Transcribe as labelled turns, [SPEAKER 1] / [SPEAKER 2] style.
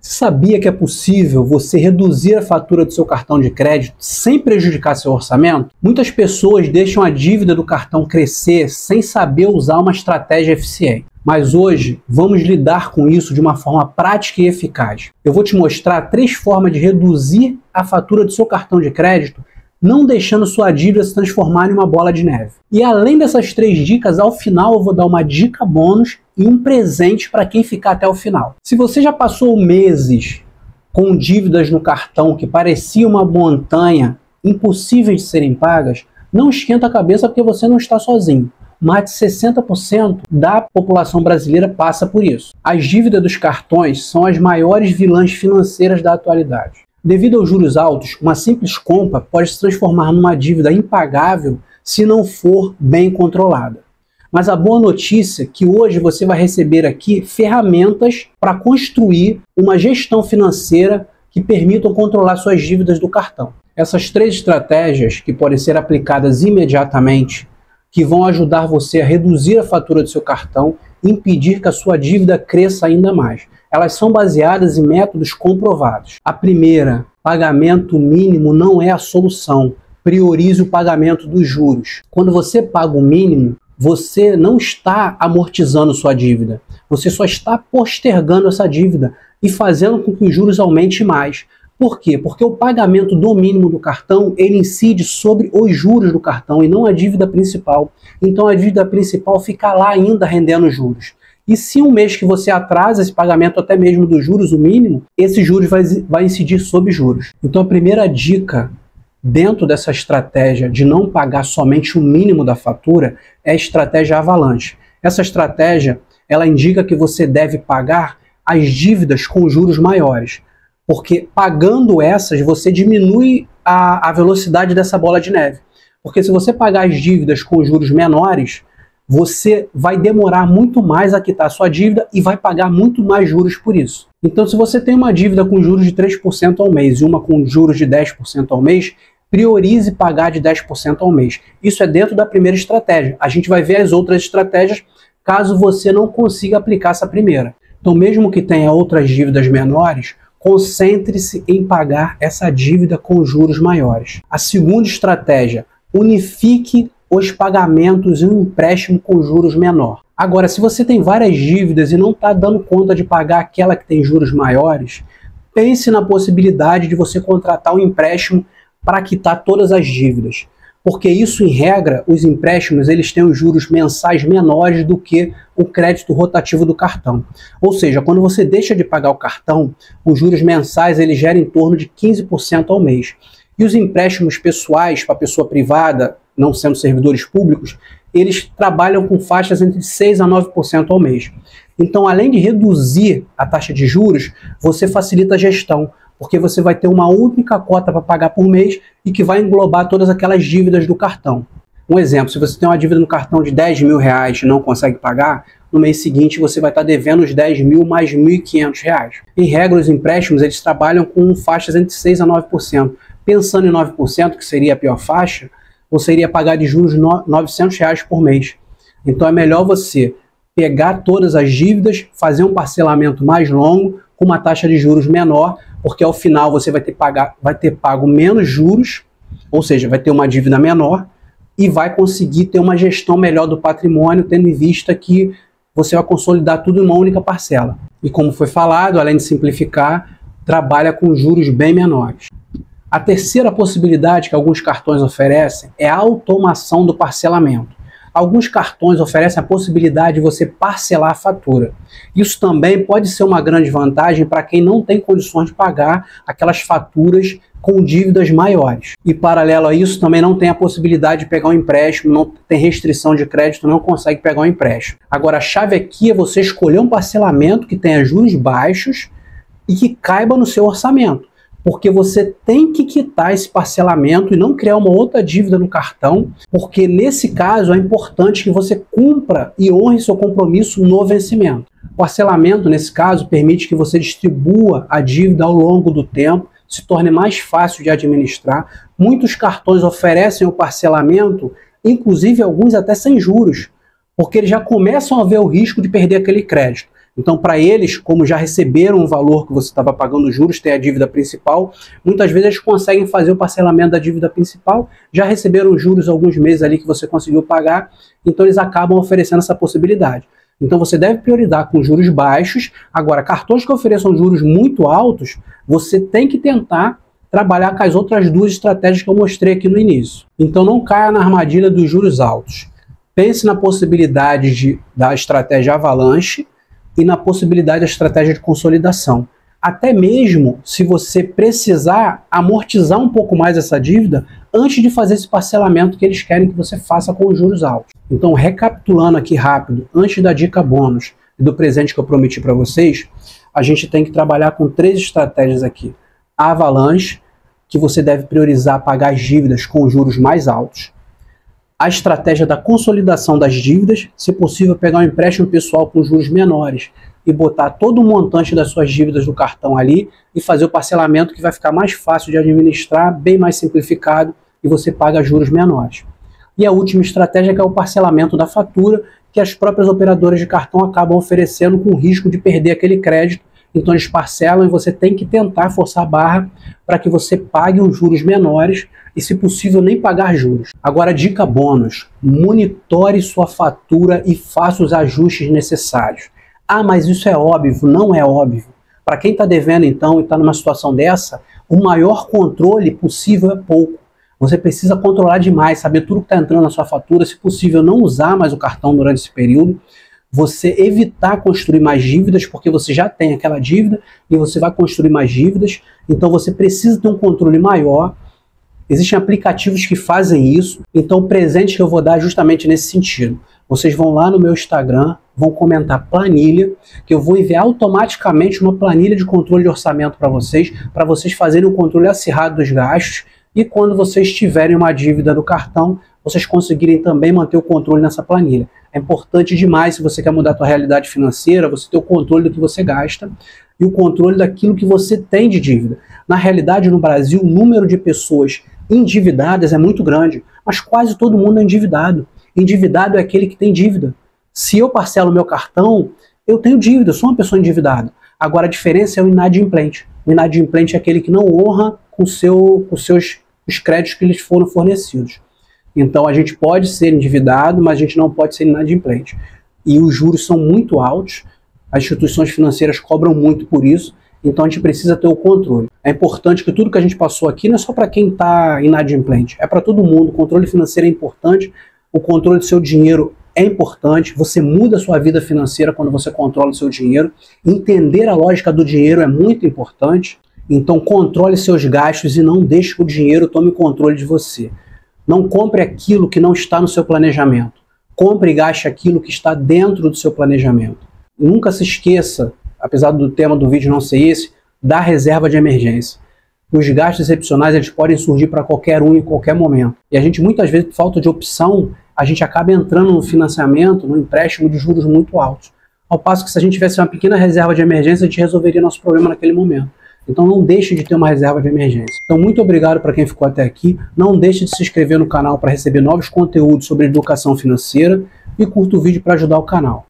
[SPEAKER 1] Você sabia que é possível você reduzir a fatura do seu cartão de crédito sem prejudicar seu orçamento? Muitas pessoas deixam a dívida do cartão crescer sem saber usar uma estratégia eficiente. Mas hoje vamos lidar com isso de uma forma prática e eficaz. Eu vou te mostrar 3 formas de reduzir a fatura do seu cartão de crédito, não deixando sua dívida se transformar em uma bola de neve. E além dessas 3 dicas, ao final eu vou dar uma dica bônus e um presente para quem ficar até o final. Se você já passou meses com dívidas no cartão que parecia uma montanha, impossíveis de serem pagas, não esquenta a cabeça porque você não está sozinho. Mais de 60% da população brasileira passa por isso. As dívidas dos cartões são as maiores vilãs financeiras da atualidade. Devido aos juros altos, uma simples compra pode se transformar numa dívida impagável se não for bem controlada. Mas a boa notícia é que hoje você vai receber aqui ferramentas para construir uma gestão financeira que permitam controlar suas dívidas do cartão. Essas 3 estratégias que podem ser aplicadas imediatamente, que vão ajudar você a reduzir a fatura do seu cartão e impedir que a sua dívida cresça ainda mais. Elas são baseadas em métodos comprovados. A primeira, pagamento mínimo não é a solução. Priorize o pagamento dos juros. Quando você paga o mínimo, você não está amortizando sua dívida. Você só está postergando essa dívida e fazendo com que os juros aumentem mais. Por quê? Porque o pagamento do mínimo do cartão, ele incide sobre os juros do cartão e não a dívida principal. Então a dívida principal fica lá ainda rendendo juros. E se um mês que você atrasa esse pagamento até mesmo dos juros, o mínimo, esse juros vai incidir sobre juros. Então a primeira dica dentro dessa estratégia de não pagar somente o mínimo da fatura é a estratégia avalanche. Essa estratégia, ela indica que você deve pagar as dívidas com juros maiores. Porque pagando essas, você diminui a velocidade dessa bola de neve. Porque se você pagar as dívidas com juros menores, você vai demorar muito mais a quitar a sua dívida e vai pagar muito mais juros por isso. Então, se você tem uma dívida com juros de 3% ao mês e uma com juros de 10% ao mês, priorize pagar de 10% ao mês. Isso é dentro da primeira estratégia. A gente vai ver as outras estratégias caso você não consiga aplicar essa primeira. Então, mesmo que tenha outras dívidas menores, concentre-se em pagar essa dívida com juros maiores. A segunda estratégia, unifique os pagamentos em um empréstimo com juros menor. Agora, se você tem várias dívidas e não está dando conta de pagar aquela que tem juros maiores, pense na possibilidade de você contratar um empréstimo para quitar todas as dívidas. Porque isso, em regra, os empréstimos eles têm os juros mensais menores do que o crédito rotativo do cartão. Ou seja, quando você deixa de pagar o cartão, os juros mensais eles geram em torno de 15% ao mês. E os empréstimos pessoais para pessoa privada, não sendo servidores públicos, eles trabalham com faixas entre 6% a 9% ao mês. Então, além de reduzir a taxa de juros, você facilita a gestão, porque você vai ter uma única cota para pagar por mês e que vai englobar todas aquelas dívidas do cartão. Um exemplo, se você tem uma dívida no cartão de R$10 mil e não consegue pagar, no mês seguinte você vai estar devendo os 10 mil mais R$1.500. Em regra, os empréstimos eles trabalham com faixas entre 6% a 9%. Pensando em 9%, que seria a pior faixa, você iria pagar de juros R$900 por mês. Então é melhor você pegar todas as dívidas, fazer um parcelamento mais longo, com uma taxa de juros menor, porque ao final você vai ter pago menos juros, ou seja, vai ter uma dívida menor e vai conseguir ter uma gestão melhor do patrimônio, tendo em vista que você vai consolidar tudo em uma única parcela. E como foi falado, além de simplificar, trabalha com juros bem menores. A terceira possibilidade que alguns cartões oferecem é a automação do parcelamento. Alguns cartões oferecem a possibilidade de você parcelar a fatura. Isso também pode ser uma grande vantagem para quem não tem condições de pagar aquelas faturas com dívidas maiores. E paralelo a isso, também não tem a possibilidade de pegar um empréstimo, não tem restrição de crédito, não consegue pegar um empréstimo. Agora, a chave aqui é você escolher um parcelamento que tenha juros baixos e que caiba no seu orçamento. Porque você tem que quitar esse parcelamento e não criar uma outra dívida no cartão, porque nesse caso é importante que você cumpra e honre seu compromisso no vencimento. O parcelamento, nesse caso, permite que você distribua a dívida ao longo do tempo, se torne mais fácil de administrar. Muitos cartões oferecem o parcelamento, inclusive alguns até sem juros, porque eles já começam a ver o risco de perder aquele crédito. Então, para eles, como já receberam o valor que você estava pagando juros, tem a dívida principal, muitas vezes eles conseguem fazer o parcelamento da dívida principal, já receberam juros alguns meses ali que você conseguiu pagar, então eles acabam oferecendo essa possibilidade. Então você deve priorizar com juros baixos. Agora, cartões que ofereçam juros muito altos, você tem que tentar trabalhar com as outras duas estratégias que eu mostrei aqui no início. Então não caia na armadilha dos juros altos. Pense na possibilidade da estratégia avalanche e na possibilidade da estratégia de consolidação. Até mesmo se você precisar amortizar um pouco mais essa dívida antes de fazer esse parcelamento que eles querem que você faça com os juros altos. Então, recapitulando aqui rápido, antes da dica bônus e do presente que eu prometi para vocês, a gente tem que trabalhar com 3 estratégias aqui. A avalanche, que você deve priorizar pagar as dívidas com juros mais altos. A estratégia da consolidação das dívidas, se possível pegar um empréstimo pessoal com juros menores e botar todo o montante das suas dívidas do cartão ali e fazer o parcelamento, que vai ficar mais fácil de administrar, bem mais simplificado, e você paga juros menores. E a última estratégia, que é o parcelamento da fatura, que as próprias operadoras de cartão acabam oferecendo com o risco de perder aquele crédito. Então eles parcelam e você tem que tentar forçar a barra para que você pague os juros menores e, se possível, nem pagar juros. Agora, dica bônus: monitore sua fatura e faça os ajustes necessários. Ah, mas isso é óbvio. Não é óbvio. Para quem está devendo, então, e está numa situação dessa, o maior controle possível é pouco. Você precisa controlar demais, saber tudo que está entrando na sua fatura, se possível não usar mais o cartão durante esse período, você evitar construir mais dívidas, porque você já tem aquela dívida e você vai construir mais dívidas, então você precisa ter um controle maior. Existem aplicativos que fazem isso, então o presente que eu vou dar é justamente nesse sentido. Vocês vão lá no meu Instagram, vão comentar planilha, que eu vou enviar automaticamente uma planilha de controle de orçamento para vocês fazerem um controle acirrado dos gastos, e quando vocês tiverem uma dívida do cartão, vocês conseguirem também manter o controle nessa planilha. É importante demais, se você quer mudar a sua realidade financeira, você ter o controle do que você gasta e o controle daquilo que você tem de dívida. Na realidade, no Brasil, o número de pessoas endividadas é muito grande, mas quase todo mundo é endividado. Endividado é aquele que tem dívida. Se eu parcelo meu cartão, eu tenho dívida, eu sou uma pessoa endividada. Agora a diferença é o inadimplente. O inadimplente é aquele que não honra com os créditos que lhes foram fornecidos. Então a gente pode ser endividado, mas a gente não pode ser inadimplente. E os juros são muito altos, as instituições financeiras cobram muito por isso, então a gente precisa ter o controle. É importante que tudo que a gente passou aqui não é só para quem está inadimplente, é para todo mundo. O controle financeiro é importante, o controle do seu dinheiro é importante, você muda a sua vida financeira quando você controla o seu dinheiro. Entender a lógica do dinheiro é muito importante, então controle seus gastos e não deixe que o dinheiro tome controle de você. Não compre aquilo que não está no seu planejamento. Compre e gaste aquilo que está dentro do seu planejamento. E nunca se esqueça, apesar do tema do vídeo não ser esse, da reserva de emergência. Os gastos excepcionais, eles podem surgir para qualquer um em qualquer momento. E a gente, muitas vezes, por falta de opção, a gente acaba entrando no financiamento, no empréstimo de juros muito altos. Ao passo que, se a gente tivesse uma pequena reserva de emergência, a gente resolveria nosso problema naquele momento. Então não deixe de ter uma reserva de emergência. Então muito obrigado para quem ficou até aqui. Não deixe de se inscrever no canal para receber novos conteúdos sobre educação financeira e curta o vídeo para ajudar o canal.